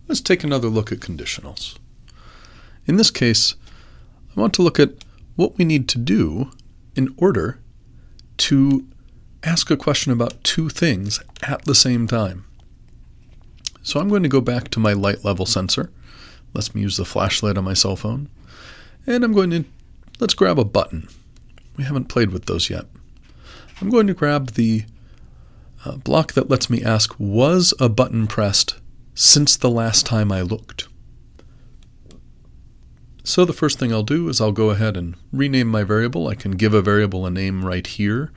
let's take another look at conditionals. In this case, I want to look at what we need to do in order to ask a question about two things at the same time. So I'm going to go back to my light level sensor. Let's use the flashlight on my cell phone. And let's grab a button. We haven't played with those yet. I'm going to grab the block that lets me ask, was a button pressed since the last time I looked? So the first thing I'll do is I'll go ahead and rename my variable. I can give a variable a name right here.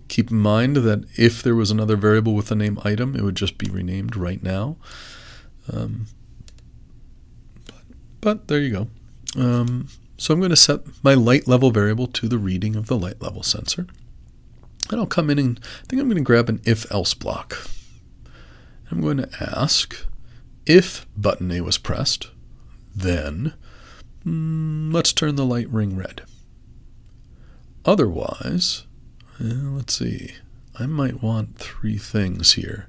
Keep in mind that if there was another variable with the name item, it would just be renamed right now. But there you go. So I'm going to set my light level variable to the reading of the light level sensor. And I'll come in and I think I'm going to grab an if-else block. I'm going to ask if button A was pressed, then let's turn the light ring red. Otherwise, let's see, I might want three things here.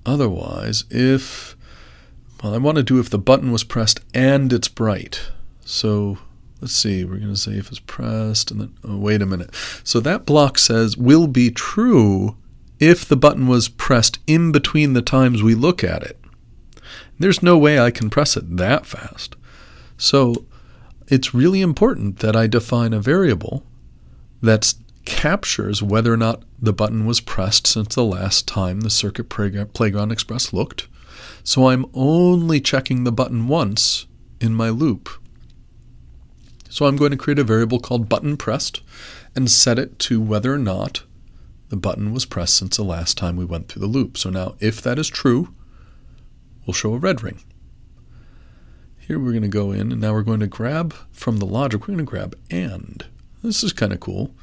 Otherwise, I want to do if the button was pressed and it's bright. So let's see, we're going to say if it's pressed and then, wait a minute. So that block says will be true if the button was pressed in between the times we look at it. There's no way I can press it that fast. So it's really important that I define a variable that captures whether or not the button was pressed since the last time the Circuit Playground Express looked. So I'm only checking the button once in my loop. So I'm going to create a variable called button pressed and set it to whether or not the button was pressed since the last time we went through the loop. So now if that is true, we'll show a red ring. Here we're going to go in and now we're going to grab from the logic, we're going to grab and. This is kind of cool.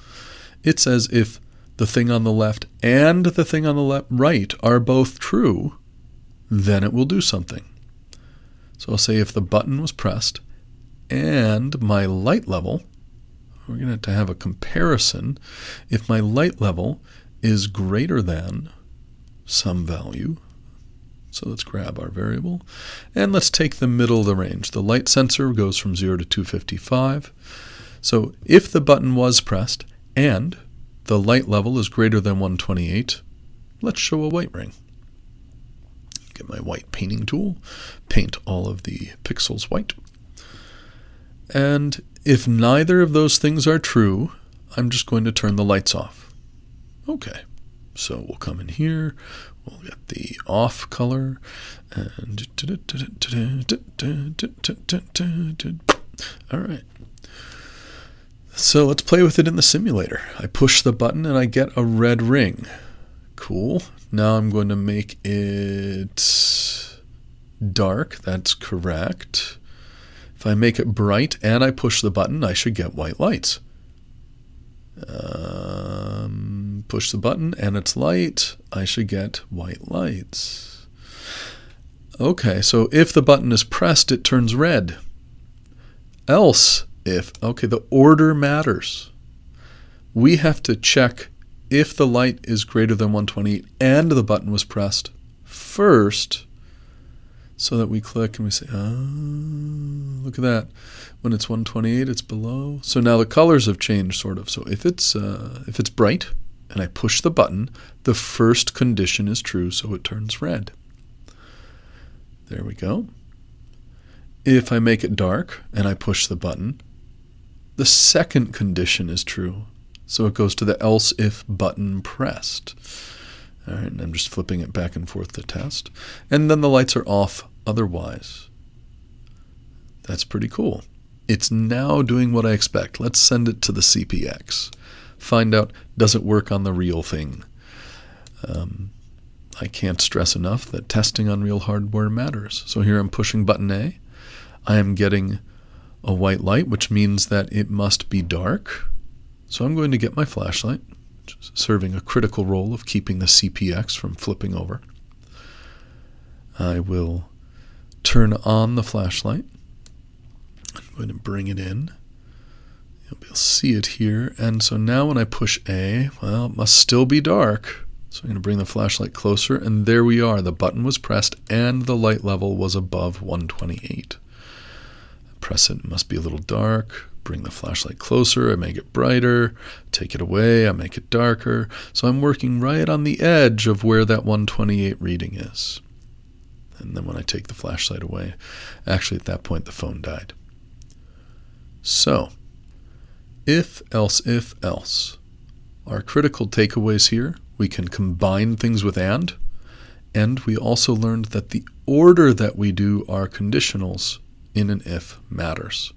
It says if the thing on the left and the thing on the right are both true, then it will do something. So I'll say if the button was pressed and my light level, we're going to have a comparison. If my light level is greater than some value, so let's grab our variable, and let's take the middle of the range. The light sensor goes from 0 to 255. So if the button was pressed and the light level is greater than 128, let's show a white ring. Get my white painting tool, paint all of the pixels white. And if neither of those things are true, I'm just going to turn the lights off. Okay, so we'll come in here, we'll get the off color, and all right. So let's play with it in the simulator. I push the button and I get a red ring. Cool. Now I'm going to make it dark. That's correct. If I make it bright and I push the button, I should get white lights. Push the button and it's light, I should get white lights. Okay, so if the button is pressed, it turns red. Else, okay, the order matters. We have to check if the light is greater than 128 and the button was pressed first, so that we click and we say, oh, look at that. When it's 128, it's below. So now the colors have changed, sort of. So if it's bright and I push the button, the first condition is true, so it turns red. There we go. If I make it dark and I push the button, the second condition is true, so it goes to the else if button pressed. All right, and I'm just flipping it back and forth to test. And then the lights are off otherwise. That's pretty cool. It's now doing what I expect. Let's send it to the CPX. Find out, does it work on the real thing? I can't stress enough that testing on real hardware matters. So here I'm pushing button A. I am getting a white light, which means that it must be dark. So I'm going to get my flashlight, which is serving a critical role of keeping the CPX from flipping over. I will turn on the flashlight. I'm going to bring it in. You'll see it here. And so now when I push A, well, it must still be dark. So I'm going to bring the flashlight closer, and there we are. The button was pressed and the light level was above 128. Press it must be a little dark. Bring the flashlight closer, I make it brighter. Take it away, I make it darker. So I'm working right on the edge of where that 128 reading is. And then when I take the flashlight away, actually at that point the phone died. So, if, else. Our critical takeaways here, we can combine things with and we also learned that the order that we do our conditionals in an if matters.